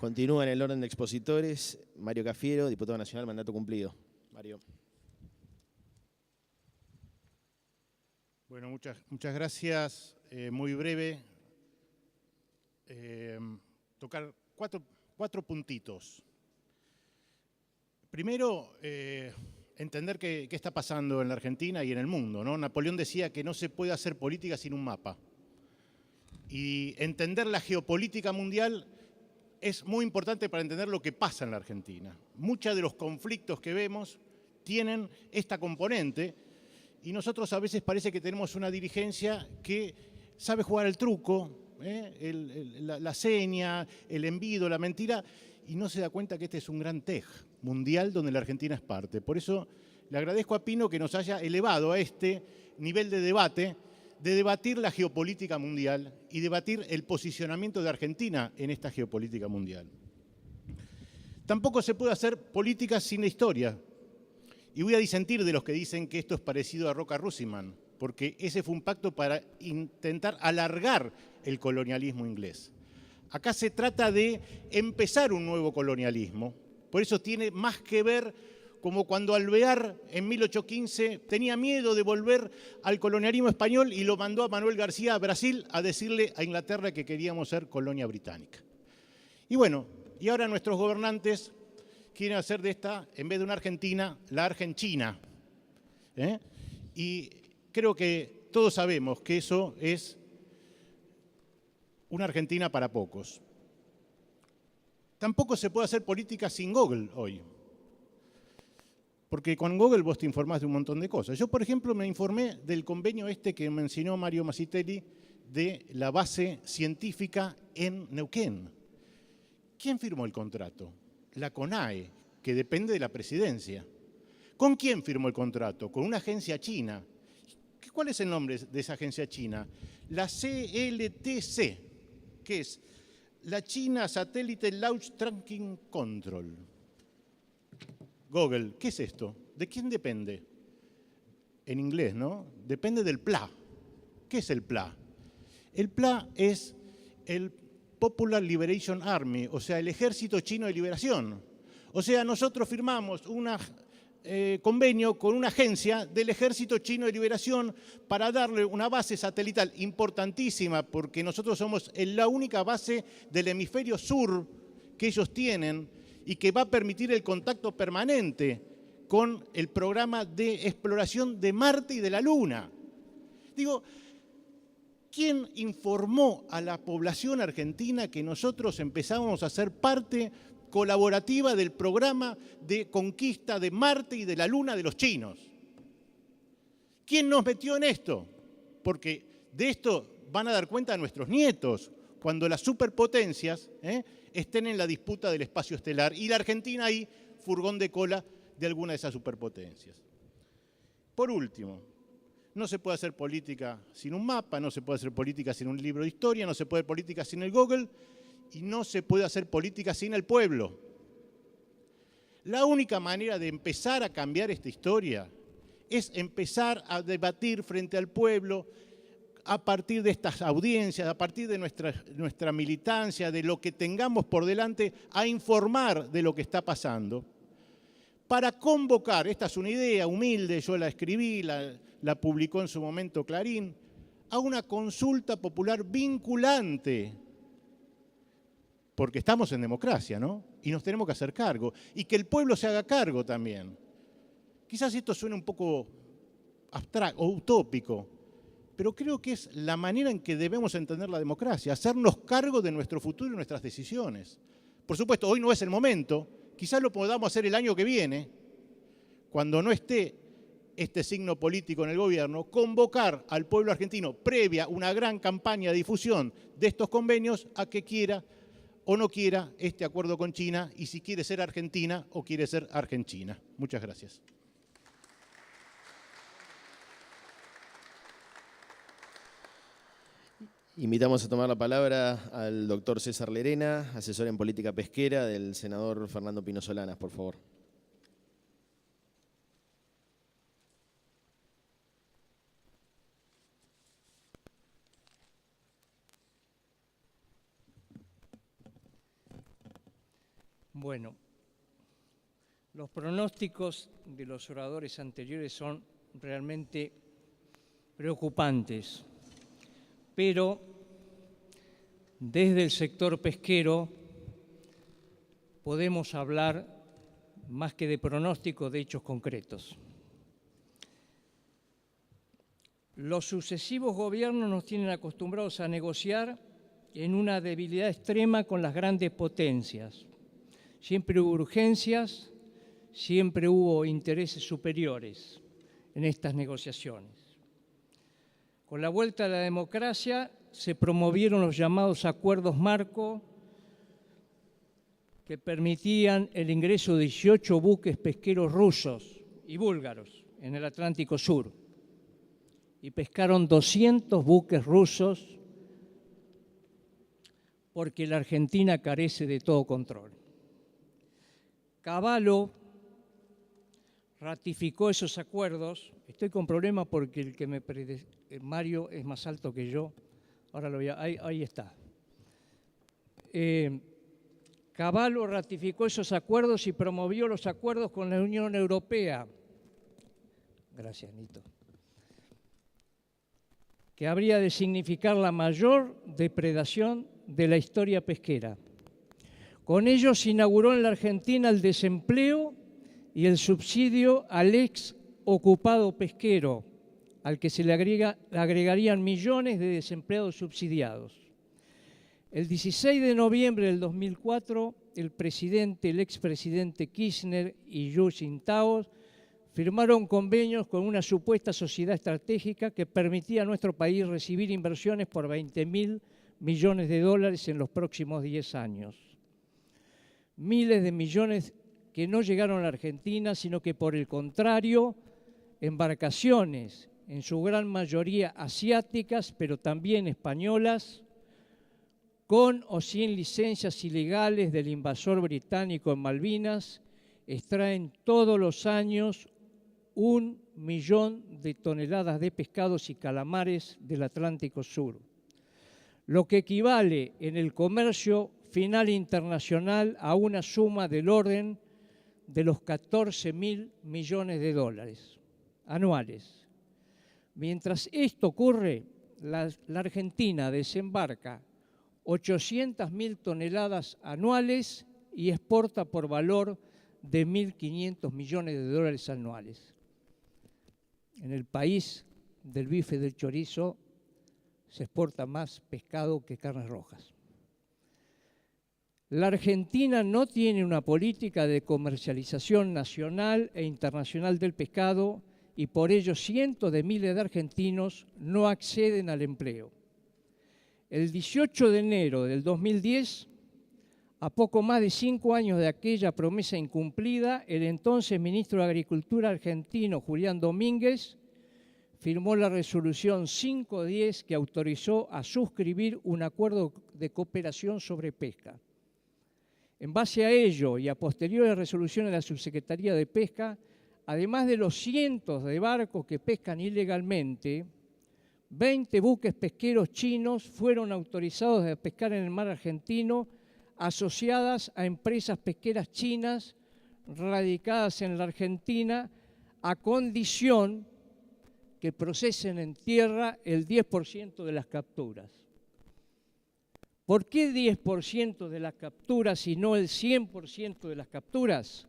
Continúa en el orden de expositores Mario Cafiero, diputado nacional, mandato cumplido. Mario. Bueno, muchas gracias. Muy breve. Tocar cuatro puntitos. Primero, entender qué está pasando en la Argentina y en el mundo, ¿no? Napoleón decía que no se puede hacer política sin un mapa. Y entender la geopolítica mundial es muy importante para entender lo que pasa en la Argentina. Muchos de los conflictos que vemos tienen esta componente y nosotros a veces parece que tenemos una dirigencia que sabe jugar el truco, la seña, el envido, la mentira, y no se da cuenta que este es un gran tej mundial donde la Argentina es parte. Por eso le agradezco a Pino que nos haya elevado a este nivel de debate, de debatir la geopolítica mundial y debatir el posicionamiento de Argentina en esta geopolítica mundial. Tampoco se puede hacer política sin la historia. Y voy a disentir de los que dicen que esto es parecido a Roca Runciman, porque ese fue un pacto para intentar alargar el colonialismo inglés. Acá se trata de empezar un nuevo colonialismo, por eso tiene más que ver como cuando Alvear en 1815 tenía miedo de volver al colonialismo español y lo mandó a Manuel García a Brasil a decirle a Inglaterra que queríamos ser colonia británica. Y bueno, y ahora nuestros gobernantes quieren hacer de esta, en vez de una Argentina, la Argenchina. Y creo que todos sabemos que eso es una Argentina para pocos. Tampoco se puede hacer política sin Google hoy. Porque con Google vos te informás de un montón de cosas. Yo, por ejemplo, me informé del convenio que mencionó Mario Masitelli de la base científica en Neuquén. ¿Quién firmó el contrato? La CONAE, que depende de la presidencia. ¿Con quién firmó el contrato? Con una agencia china. ¿Cuál es el nombre de esa agencia china? La CLTC, que es la China Satellite Launch Tracking Control. Google, ¿qué es esto? ¿De quién depende? En inglés, ¿no? Depende del PLA. ¿Qué es el PLA? El PLA es el Popular Liberation Army, o sea, el Ejército Chino de Liberación. O sea, nosotros firmamos un convenio con una agencia del Ejército Chino de Liberación para darle una base satelital importantísima, porque nosotros somos la única base del hemisferio sur que ellos tienen y que va a permitir el contacto permanente con el programa de exploración de Marte y de la Luna. Digo, ¿quién informó a la población argentina que nosotros empezábamos a ser parte colaborativa del programa de conquista de Marte y de la Luna de los chinos? ¿Quién nos metió en esto? Porque de esto van a dar cuenta nuestros nietos cuando las superpotencias estén en la disputa del espacio estelar y la Argentina ahí, furgón de cola de alguna de esas superpotencias. Por último, no se puede hacer política sin un mapa, no se puede hacer política sin un libro de historia, no se puede hacer política sin el Google y no se puede hacer política sin el pueblo. La única manera de empezar a cambiar esta historia es empezar a debatir frente al pueblo a partir de estas audiencias, a partir de nuestra militancia, de lo que tengamos por delante, a informar de lo que está pasando, para convocar, esta es una idea humilde, yo la escribí, la publicó en su momento Clarín, a una consulta popular vinculante, porque estamos en democracia, ¿no? Y nos tenemos que hacer cargo, y que el pueblo se haga cargo también. Quizás esto suene un poco abstracto o utópico, pero creo que es la manera en que debemos entender la democracia, hacernos cargo de nuestro futuro y nuestras decisiones. Por supuesto, hoy no es el momento, quizás lo podamos hacer el año que viene, cuando no esté este signo político en el gobierno, convocar al pueblo argentino, previa una gran campaña de difusión de estos convenios, a que quiera o no quiera este acuerdo con China y si quiere ser Argentina o quiere ser Argenchina. Muchas gracias. Invitamos a tomar la palabra al doctor César Lerena, asesor en política pesquera del senador Fernando Pino Solanas, por favor. Bueno, los pronósticos de los oradores anteriores son realmente preocupantes, pero desde el sector pesquero podemos hablar más que de pronósticos, de hechos concretos. Los sucesivos gobiernos nos tienen acostumbrados a negociar en una debilidad extrema con las grandes potencias. Siempre hubo urgencias, siempre hubo intereses superiores en estas negociaciones. Con la vuelta a la democracia se promovieron los llamados acuerdos marco que permitían el ingreso de 18 buques pesqueros rusos y búlgaros en el Atlántico Sur. Y pescaron 200 buques rusos porque la Argentina carece de todo control. Cavallo ratificó esos acuerdos. Estoy con problemas porque el que Mario es más alto que yo. Ahora lo voy a... Ahí está. Cavallo ratificó esos acuerdos y promovió los acuerdos con la Unión Europea. Gracias, Nito. Que habría de significar la mayor depredación de la historia pesquera. Con ello se inauguró en la Argentina el desempleo y el subsidio al ex ocupado pesquero, al que se le agregarían millones de desempleados subsidiados. El 16 de noviembre del 2004, el expresidente Kirchner y Hu Jintao firmaron convenios con una supuesta sociedad estratégica que permitía a nuestro país recibir inversiones por 20.000 millones de dólares en los próximos 10 años. Miles de millones que no llegaron a la Argentina, sino que por el contrario, embarcaciones, en su gran mayoría asiáticas, pero también españolas, con o sin licencias ilegales del invasor británico en Malvinas, extraen todos los años 1 millón de toneladas de pescados y calamares del Atlántico Sur, lo que equivale en el comercio final internacional a una suma del orden de los 14.000 millones de dólares anuales. Mientras esto ocurre, la Argentina desembarca 800.000 toneladas anuales y exporta por valor de 1.500 millones de dólares anuales. En el país del bife del chorizo se exporta más pescado que carnes rojas. La Argentina no tiene una política de comercialización nacional e internacional del pescado y por ello cientos de miles de argentinos no acceden al empleo. El 18 de enero del 2010, a poco más de 5 años de aquella promesa incumplida, el entonces ministro de Agricultura argentino, Julián Domínguez, firmó la resolución 510 que autorizó a suscribir un acuerdo de cooperación sobre pesca. En base a ello y a posteriores resoluciones de la Subsecretaría de Pesca, además de los cientos de barcos que pescan ilegalmente, 20 buques pesqueros chinos fueron autorizados a pescar en el mar argentino, asociadas a empresas pesqueras chinas radicadas en la Argentina, a condición que procesen en tierra el 10% de las capturas. ¿Por qué 10% de las capturas y no el 100% de las capturas?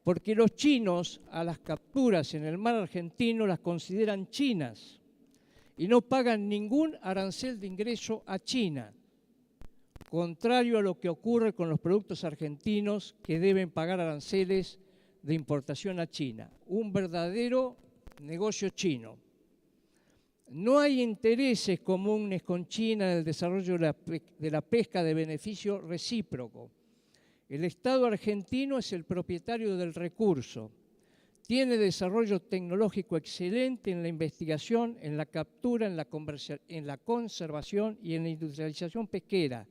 Porque los chinos a las capturas en el mar argentino las consideran chinas y no pagan ningún arancel de ingreso a China, contrario a lo que ocurre con los productos argentinos que deben pagar aranceles de importación a China. Un verdadero negocio chino. No hay intereses comunes con China en el desarrollo de la pesca de beneficio recíproco. El Estado argentino es el propietario del recurso. Tiene desarrollo tecnológico excelente en la investigación, en la captura, en la conservación y en la industrialización pesquera,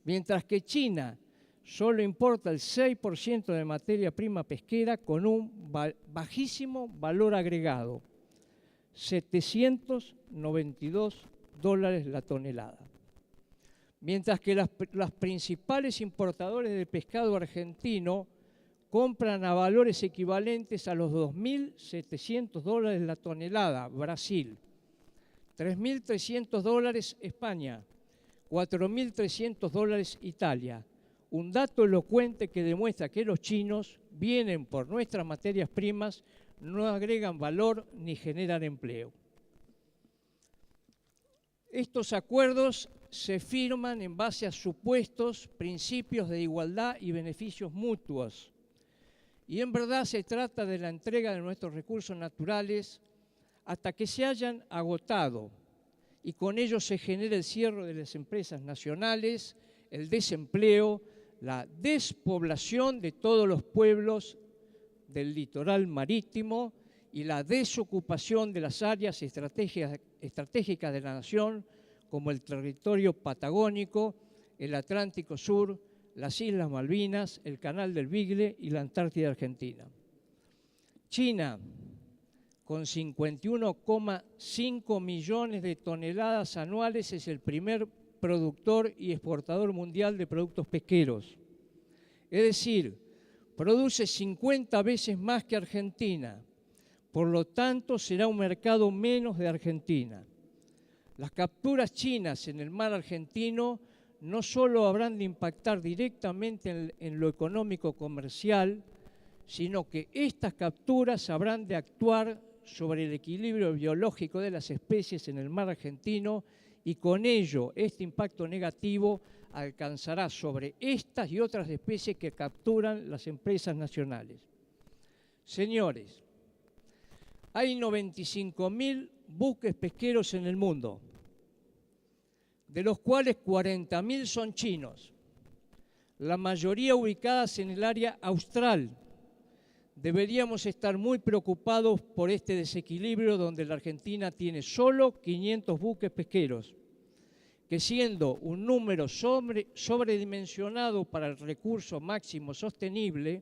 mientras que China solo importa el 6% de materia prima pesquera con un bajísimo valor agregado. $792 la tonelada. mientras que las principales importadores de pescado argentino compran a valores equivalentes a los $2.700 la tonelada, Brasil, $3.300 España, $4.300 Italia. Un dato elocuente que demuestra que los chinos vienen por nuestras materias primas, no agregan valor ni generan empleo. Estos acuerdos se firman en base a supuestos principios de igualdad y beneficios mutuos. Y en verdad se trata de la entrega de nuestros recursos naturales hasta que se hayan agotado y con ello se genere el cierre de las empresas nacionales, el desempleo, la despoblación de todos los pueblos del litoral marítimo y la desocupación de las áreas estratégicas de la nación, como el territorio patagónico, el Atlántico Sur, las Islas Malvinas, el Canal del Beagle y la Antártida Argentina. China, con 51,5 millones de toneladas anuales, es el primer productor y exportador mundial de productos pesqueros. Es decir, produce 50 veces más que Argentina. Por lo tanto, será un mercado menos de Argentina. Las capturas chinas en el mar argentino no solo habrán de impactar directamente en lo económico comercial, sino que estas capturas habrán de actuar sobre el equilibrio biológico de las especies en el mar argentino y con ello este impacto negativo alcanzará sobre estas y otras especies que capturan las empresas nacionales. Señores, hay 95.000 buques pesqueros en el mundo, de los cuales 40.000 son chinos, la mayoría ubicadas en el área austral. Deberíamos estar muy preocupados por este desequilibrio donde la Argentina tiene solo 500 buques pesqueros, que siendo un número sobredimensionado para el recurso máximo sostenible,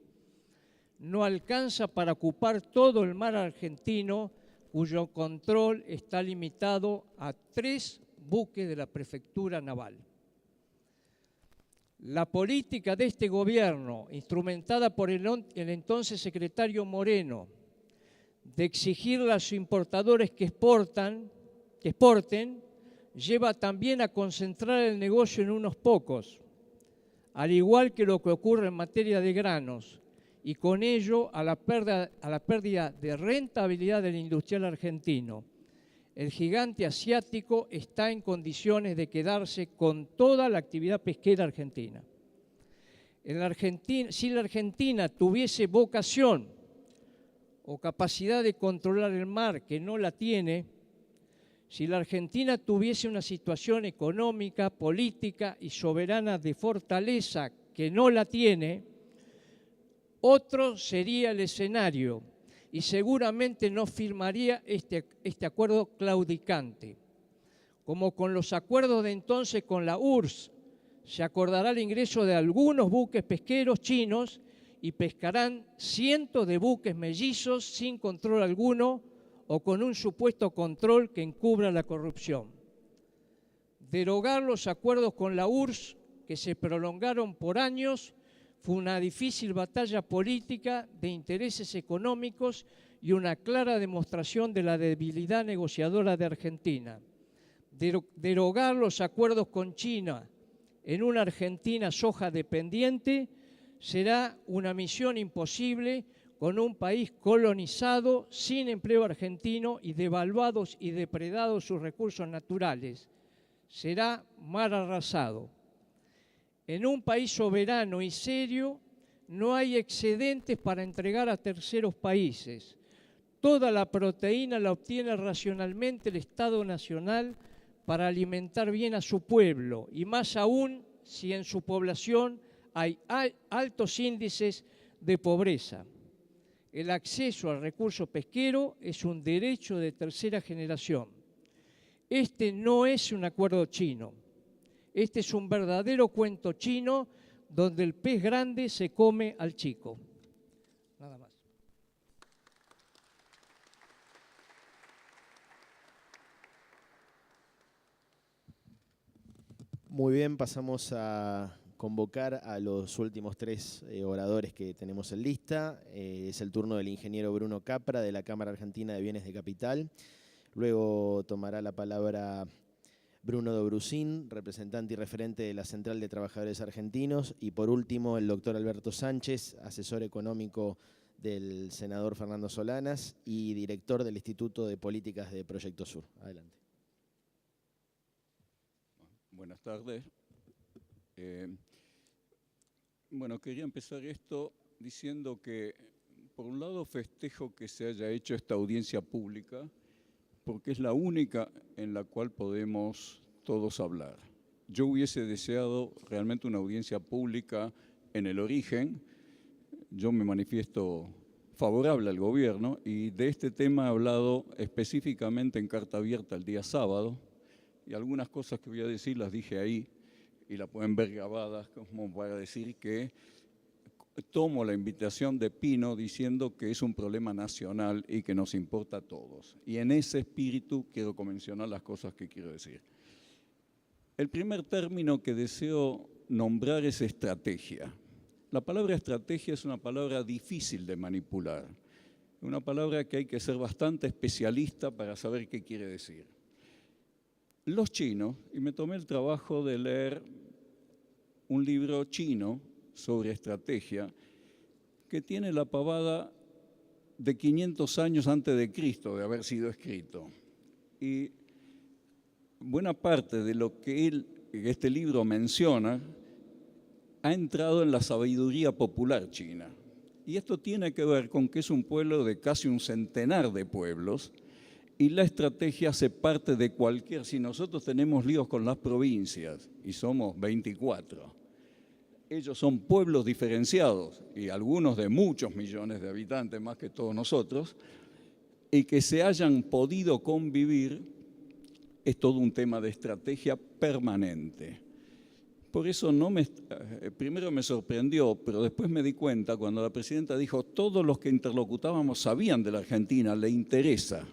no alcanza para ocupar todo el mar argentino, cuyo control está limitado a 3 buques de la Prefectura Naval. La política de este gobierno, instrumentada por el entonces secretario Moreno, de exigirle a los importadores que exporten, lleva también a concentrar el negocio en unos pocos, al igual que lo que ocurre en materia de granos, y con ello a la pérdida de rentabilidad del industrial argentino. El gigante asiático está en condiciones de quedarse con toda la actividad pesquera argentina. Si la Argentina tuviese vocación o capacidad de controlar el mar, que no la tiene, si la Argentina tuviese una situación económica, política y soberana de fortaleza, que no la tiene, otro sería el escenario y seguramente no firmaría este acuerdo claudicante. Como con los acuerdos de entonces con la URSS, se acordará el ingreso de algunos buques pesqueros chinos y pescarán cientos de buques mellizos sin control alguno o con un supuesto control que encubra la corrupción. Derogar los acuerdos con la URSS, que se prolongaron por años, fue una difícil batalla política de intereses económicos y una clara demostración de la debilidad negociadora de Argentina. Derogar los acuerdos con China en una Argentina soja dependiente será una misión imposible con un país colonizado, sin empleo argentino y devaluados y depredados sus recursos naturales. Será mar arrasado. En un país soberano y serio no hay excedentes para entregar a terceros países. Toda la proteína la obtiene racionalmente el Estado Nacional para alimentar bien a su pueblo, y más aún si en su población hay altos índices de pobreza. El acceso al recurso pesquero es un derecho de tercera generación. Este no es un acuerdo chino. Este es un verdadero cuento chino donde el pez grande se come al chico. Nada más. Muy bien, pasamos a convocar a los últimos tres oradores que tenemos en lista. Es el turno del ingeniero Bruno Capra, de la Cámara Argentina de Bienes de Capital. Luego tomará la palabra Bruno Dobrusín, representante y referente de la Central de Trabajadores Argentinos. Y por último, el doctor Alberto Sánchez, asesor económico del senador Fernando Solanas y director del Instituto de Políticas de Proyecto Sur. Adelante. Buenas tardes. Bueno, quería empezar esto diciendo que, por un lado, festejo que se haya hecho esta audiencia pública, porque es la única en la cual podemos todos hablar. Yo hubiese deseado realmente una audiencia pública en el origen. Yo me manifiesto favorable al gobierno y de este tema he hablado específicamente en carta abierta el día sábado, y algunas cosas que voy a decir las dije ahí y la pueden ver grabadas, como para decir que tomo la invitación de Pino diciendo que es un problema nacional y que nos importa a todos. Y en ese espíritu quiero mencionar las cosas que quiero decir. El primer término que deseo nombrar es estrategia. La palabra estrategia es una palabra difícil de manipular, una palabra que hay que ser bastante especialista para saber qué quiere decir. Los chinos, y me tomé el trabajo de leer un libro chino sobre estrategia que tiene la pavada de 500 años antes de Cristo de haber sido escrito. Y buena parte de lo que este libro menciona ha entrado en la sabiduría popular china. Y esto tiene que ver con que es un pueblo de casi un centenar de pueblos, y la estrategia se parte de cualquier. Si nosotros tenemos líos con las provincias y somos 24, ellos son pueblos diferenciados y algunos de muchos millones de habitantes, más que todos nosotros, y que se hayan podido convivir es todo un tema de estrategia permanente. Por eso primero me sorprendió, pero después me di cuenta cuando la presidenta dijo todos los que interlocutábamos sabían de la Argentina, le interesa.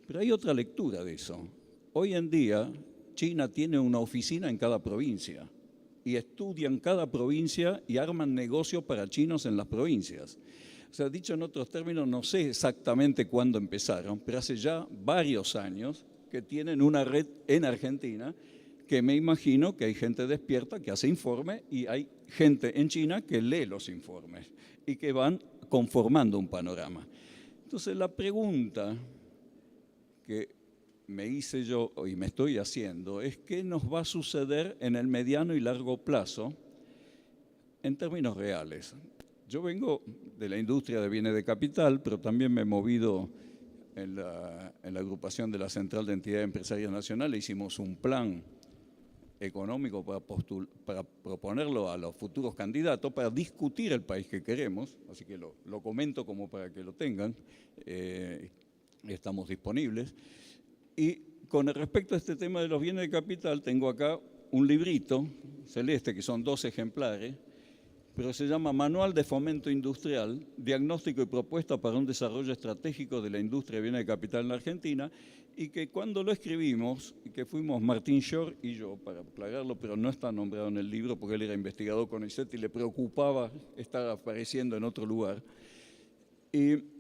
Pero hay otra lectura de eso. Hoy en día, China tiene una oficina en cada provincia y estudian cada provincia y arman negocios para chinos en las provincias. O sea, dicho en otros términos, no sé exactamente cuándo empezaron, pero hace ya varios años que tienen una red en Argentina que me imagino que hay gente despierta que hace informe y hay gente en China que lee los informes y que van conformando un panorama. Entonces, la pregunta que me hice yo y me estoy haciendo es qué nos va a suceder en el mediano y largo plazo en términos reales. Yo vengo de la industria de bienes de capital, pero también me he movido en la agrupación de la Central de Entidades Empresariales Nacionales. Hicimos un plan económico para proponerlo a los futuros candidatos, para discutir el país que queremos, así que lo comento como para que lo tengan. Estamos disponibles. Y con respecto a este tema de los bienes de capital, tengo acá un librito celeste, que son 2 ejemplares, pero se llama Manual de Fomento Industrial, Diagnóstico y Propuesta para un Desarrollo Estratégico de la Industria de Bienes de Capital en la Argentina, y que cuando lo escribimos, y que fuimos Martín Shore y yo, para aclararlo, pero no está nombrado en el libro porque él era investigador con CONICET y le preocupaba estar apareciendo en otro lugar. Y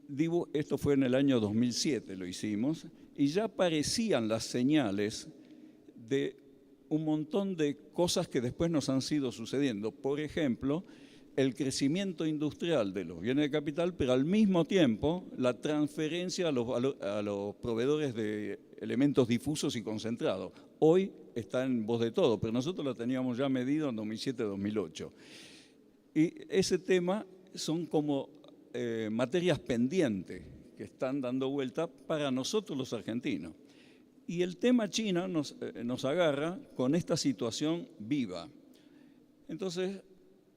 digo, esto fue en el año 2007, lo hicimos, y ya aparecían las señales de un montón de cosas que después nos han sido sucediendo. Por ejemplo, el crecimiento industrial de los bienes de capital, pero al mismo tiempo la transferencia a los proveedores de elementos difusos y concentrados. Hoy está en voz de todo, pero nosotros la teníamos ya medido en 2007-2008. Y ese tema son como materias pendientes que están dando vuelta para nosotros los argentinos. Y el tema China nos agarra con esta situación viva. Entonces,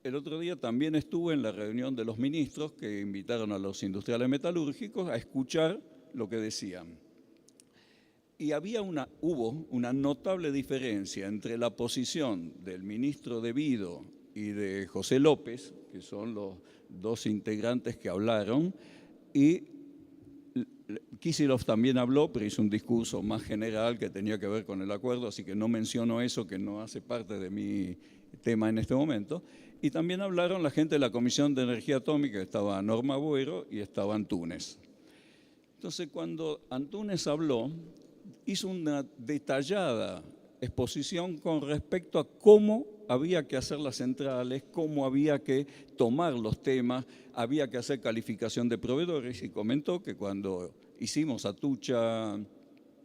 el otro día también estuve en la reunión de los ministros que invitaron a los industriales metalúrgicos a escuchar lo que decían. Y hubo una notable diferencia entre la posición del ministro De Vido y de José López, que son los 2 integrantes que hablaron, y Kicillof también habló, pero hizo un discurso más general que tenía que ver con el acuerdo, así que no menciono eso, que no hace parte de mi tema en este momento. Y también hablaron la gente de la Comisión de Energía Atómica, estaba Norma Boero y estaba Antúnez. Entonces, cuando Antúnez habló, hizo una detallada exposición con respecto a cómo había que hacer las centrales, cómo había que tomar los temas, había que hacer calificación de proveedores, y comentó que cuando hicimos Atucha,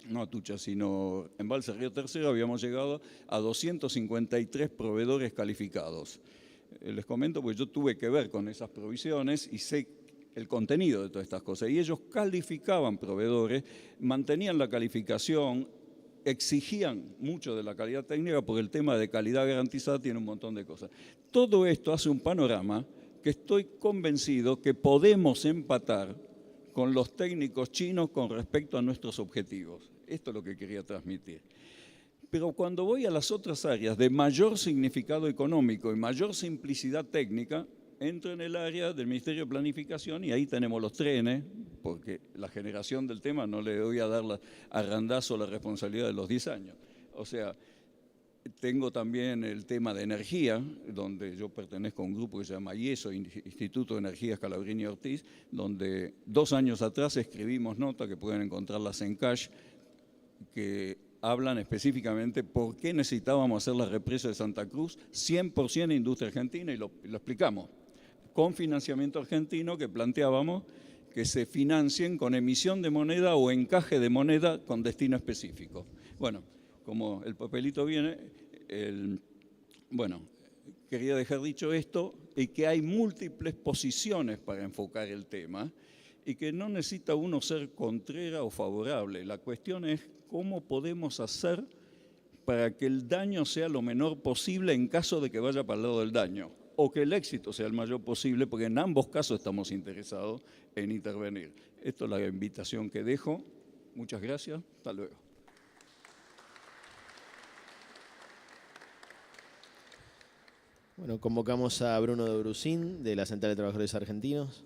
no Atucha, sino Embalse Río Tercero, habíamos llegado a 253 proveedores calificados. Les comento porque yo tuve que ver con esas provisiones y sé el contenido de todas estas cosas. Y ellos calificaban proveedores, mantenían la calificación, exigían mucho de la calidad técnica porque el tema de calidad garantizada tiene un montón de cosas. Todo esto hace un panorama que estoy convencido que podemos empatar con los técnicos chinos con respecto a nuestros objetivos. Esto es lo que quería transmitir. Pero cuando voy a las otras áreas de mayor significado económico y mayor simplicidad técnica, entro en el área del Ministerio de Planificación y ahí tenemos los trenes, porque la generación del tema no le voy a dar a Randazzo la responsabilidad de los 10 años. O sea, tengo también el tema de energía, donde yo pertenezco a un grupo que se llama IESO, Instituto de Energía Scalabrini y Ortiz, donde 2 años atrás escribimos notas que pueden encontrarlas en Cash, que hablan específicamente por qué necesitábamos hacer la represa de Santa Cruz 100% industria argentina, y lo explicamos, con financiamiento argentino, que planteábamos que se financien con emisión de moneda o encaje de moneda con destino específico. Bueno, como el papelito viene, bueno, quería dejar dicho esto, y que hay múltiples posiciones para enfocar el tema, y que no necesita uno ser contrera o favorable. La cuestión es cómo podemos hacer para que el daño sea lo menor posible en caso de que vaya para el lado del daño, o que el éxito sea el mayor posible, porque en ambos casos estamos interesados en intervenir. Esto es la invitación que dejo. Muchas gracias. Hasta luego. Bueno, convocamos a Bruno de Brusín, de la Central de Trabajadores Argentinos.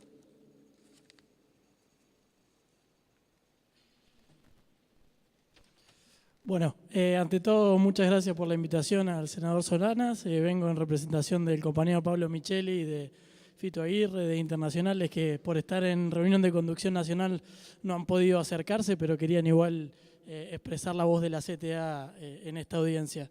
Bueno, ante todo, muchas gracias por la invitación al senador Solanas. Vengo en representación del compañero Pablo Micheli, de Fito Aguirre, de Internacionales, que por estar en reunión de conducción nacional no han podido acercarse, pero querían igual expresar la voz de la CTA en esta audiencia.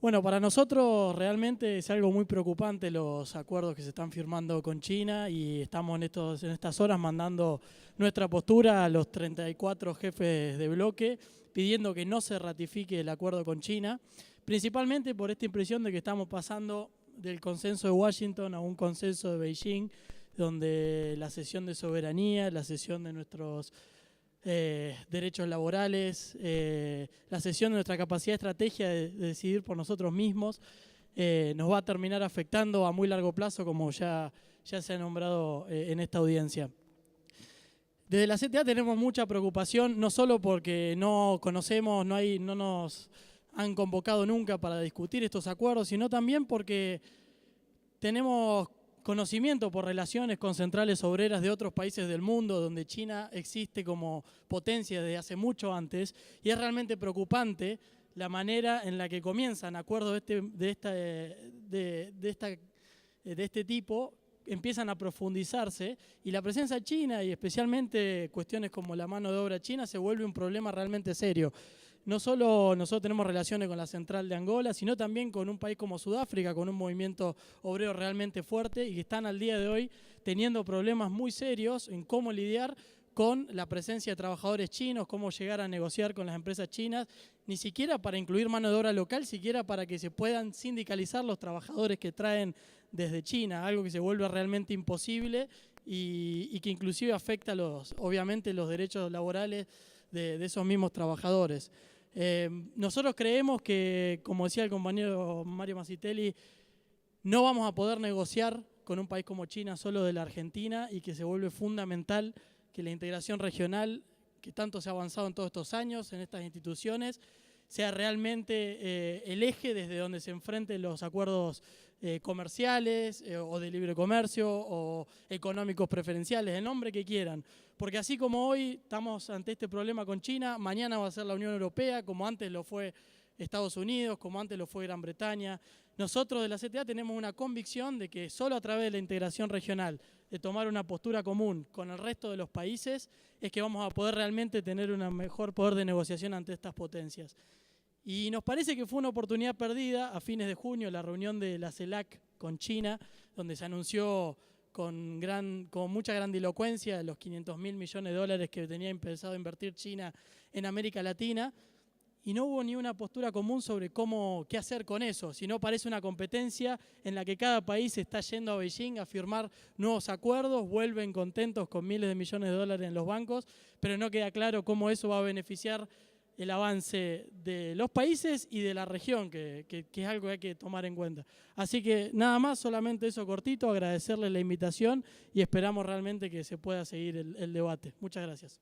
Bueno, para nosotros realmente es algo muy preocupante los acuerdos que se están firmando con China, y estamos en estas horas mandando nuestra postura a los 34 jefes de bloque, pidiendo que no se ratifique el acuerdo con China, principalmente por esta impresión de que estamos pasando del consenso de Washington a un consenso de Beijing, donde la cesión de soberanía, la cesión de nuestros derechos laborales, la cesión de nuestra capacidad de estrategia de decidir por nosotros mismos, nos va a terminar afectando a muy largo plazo, como ya se ha nombrado en esta audiencia. Desde la CTA tenemos mucha preocupación, no solo porque no conocemos, no nos han convocado nunca para discutir estos acuerdos, sino también porque tenemos conocimiento por relaciones con centrales obreras de otros países del mundo, donde China existe como potencia desde hace mucho antes, y es realmente preocupante la manera en la que comienzan acuerdos de este tipo, empiezan a profundizarse, y la presencia china, y especialmente cuestiones como la mano de obra china, se vuelve un problema realmente serio. No solo nosotros tenemos relaciones con la central de Angola, sino también con un país como Sudáfrica, con un movimiento obrero realmente fuerte, y que están al día de hoy teniendo problemas muy serios en cómo lidiar con la presencia de trabajadores chinos, cómo llegar a negociar con las empresas chinas, ni siquiera para incluir mano de obra local, siquiera para que se puedan sindicalizar los trabajadores que traen desde China, algo que se vuelve realmente imposible y que inclusive afecta obviamente los derechos laborales de esos mismos trabajadores. Nosotros creemos que, como decía el compañero Mario Masitelli, no vamos a poder negociar con un país como China solo de la Argentina, y que se vuelve fundamental que la integración regional, que tanto se ha avanzado en todos estos años en estas instituciones, sea realmente el eje desde donde se enfrenten los acuerdos comerciales o de libre comercio o económicos preferenciales, el nombre que quieran. Porque así como hoy estamos ante este problema con China, mañana va a ser la Unión Europea, como antes lo fue Estados Unidos, como antes lo fue Gran Bretaña. Nosotros de la CTA tenemos una convicción de que solo a través de la integración regional, de tomar una postura común con el resto de los países, es que vamos a poder realmente tener un mejor poder de negociación ante estas potencias. Y nos parece que fue una oportunidad perdida a fines de junio, la reunión de la CELAC con China, donde se anunció con mucha grandilocuencia los 500.000 millones de dólares que tenía pensado invertir China en América Latina, y no hubo ni una postura común sobre qué hacer con eso, sino parece una competencia en la que cada país está yendo a Beijing a firmar nuevos acuerdos, vuelven contentos con miles de millones de dólares en los bancos, pero no queda claro cómo eso va a beneficiar el avance de los países y de la región, que es algo que hay que tomar en cuenta. Así que nada más, solamente eso cortito, agradecerles la invitación y esperamos realmente que se pueda seguir el debate. Muchas gracias.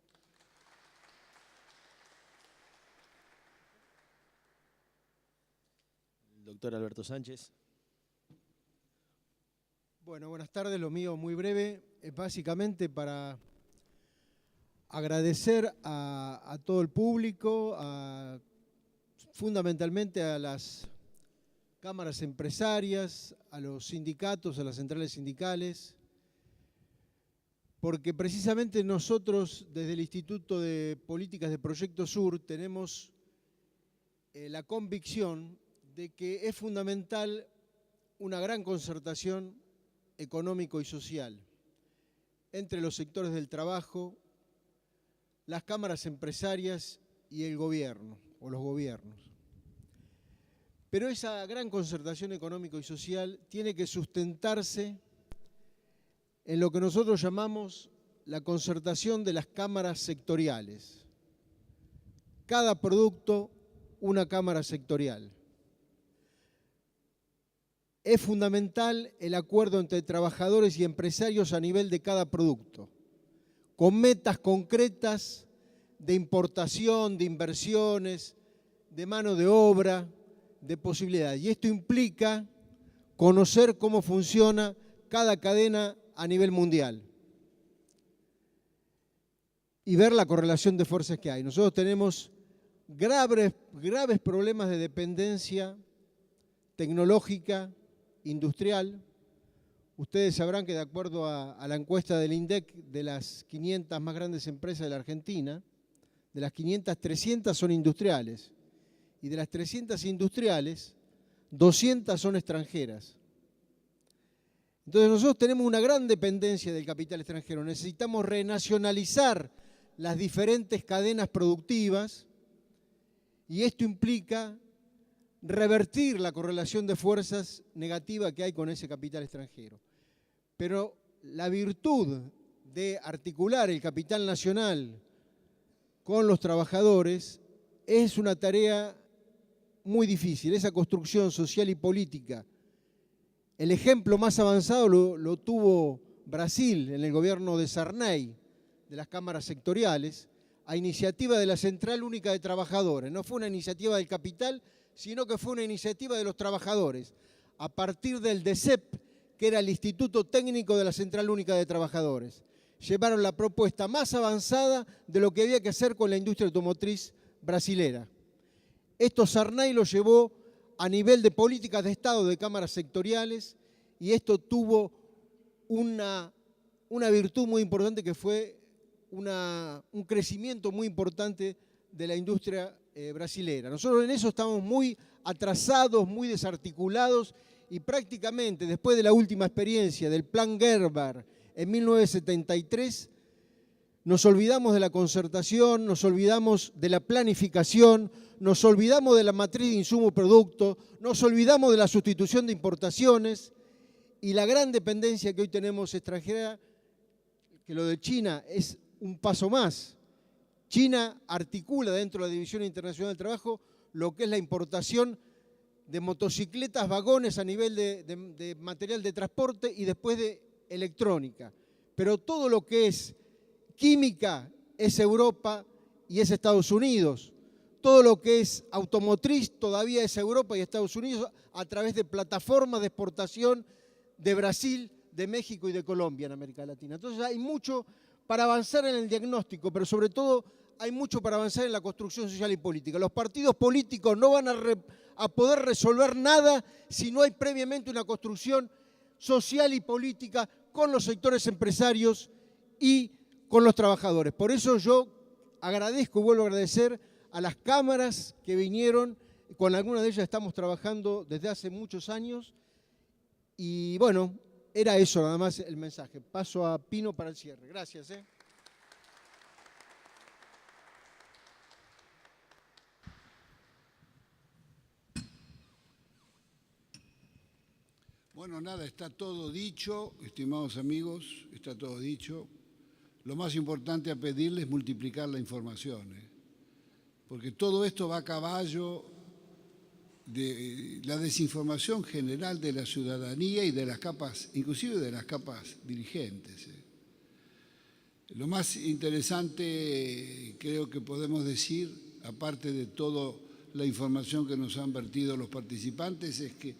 Doctor Alberto Sánchez. Bueno, buenas tardes. Lo mío muy breve, es básicamente para agradecer a todo el público, fundamentalmente a las cámaras empresarias, a los sindicatos, a las centrales sindicales, porque precisamente nosotros desde el Instituto de Políticas de Proyecto Sur tenemos la convicción de que es fundamental una gran concertación económico y social entre los sectores del trabajo, las cámaras empresarias y el gobierno, o los gobiernos. Pero esa gran concertación económico y social tiene que sustentarse en lo que nosotros llamamos la concertación de las cámaras sectoriales. Cada producto, una cámara sectorial. Es fundamental el acuerdo entre trabajadores y empresarios a nivel de cada producto, con metas concretas de importación, de inversiones, de mano de obra, de posibilidades. Y esto implica conocer cómo funciona cada cadena a nivel mundial y ver la correlación de fuerzas que hay. Nosotros tenemos graves problemas de dependencia tecnológica, industrial. Ustedes sabrán que de acuerdo a la encuesta del INDEC de las 500 más grandes empresas de la Argentina, de las 500, 300 son industriales. Y de las 300 industriales, 200 son extranjeras. Entonces nosotros tenemos una gran dependencia del capital extranjero. Necesitamos renacionalizar las diferentes cadenas productivas y esto implica revertir la correlación de fuerzas negativa que hay con ese capital extranjero. Pero la virtud de articular el capital nacional con los trabajadores es una tarea muy difícil, esa construcción social y política. El ejemplo más avanzado lo tuvo Brasil en el gobierno de Sarney, de las cámaras sectoriales, a iniciativa de la Central Única de Trabajadores. No fue una iniciativa del capital, sino que fue una iniciativa de los trabajadores, a partir del DECEP, que era el Instituto Técnico de la Central Única de Trabajadores. Llevaron la propuesta más avanzada de lo que había que hacer con la industria automotriz brasilera. Esto Sarney lo llevó a nivel de políticas de Estado de cámaras sectoriales y esto tuvo una virtud muy importante que fue un crecimiento muy importante de la industria brasilera. Nosotros en eso estamos muy atrasados, muy desarticulados y prácticamente después de la última experiencia del Plan Gerber en 1973, nos olvidamos de la concertación, nos olvidamos de la planificación, nos olvidamos de la matriz de insumo-producto, nos olvidamos de la sustitución de importaciones y la gran dependencia que hoy tenemos extranjera, que lo de China es un paso más. China articula dentro de la División Internacional del Trabajo lo que es la importación de motocicletas, vagones a nivel de material de transporte y después de electrónica. Pero todo lo que es química es Europa y es Estados Unidos. todo lo que es automotriz todavía es Europa y Estados Unidos a través de plataformas de exportación de Brasil, de México y de Colombia en América Latina. Entonces hay mucho para avanzar en el diagnóstico, pero sobre todo hay mucho para avanzar en la construcción social y política. Los partidos políticos no van a poder resolver nada si no hay previamente una construcción social y política con los sectores empresarios y con los trabajadores. Por eso yo agradezco y vuelvo a agradecer a las cámaras que vinieron, con algunas de ellas estamos trabajando desde hace muchos años, y bueno, era eso nada más el mensaje. Paso a Pino para el cierre. Gracias. Bueno, nada, está todo dicho, estimados amigos, está todo dicho. Lo más importante a pedirles es multiplicar la información, porque todo esto va a caballo de la desinformación general de la ciudadanía y de las capas, inclusive de las capas dirigentes. Lo más interesante creo que podemos decir, aparte de toda la información que nos han vertido los participantes, es que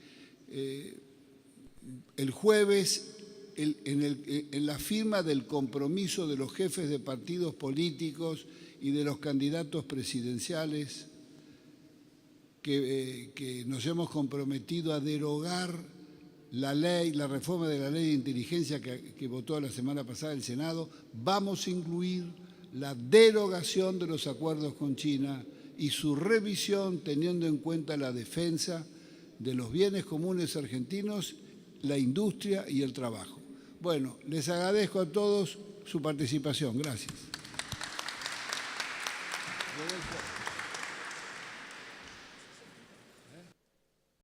el jueves, en la firma del compromiso de los jefes de partidos políticos y de los candidatos presidenciales, que nos hemos comprometido a derogar la ley, la reforma de la ley de inteligencia que votó la semana pasada el Senado, vamos a incluir la derogación de los acuerdos con China y su revisión teniendo en cuenta la defensa de los bienes comunes argentinos, la industria y el trabajo. Bueno, les agradezco a todos su participación. Gracias.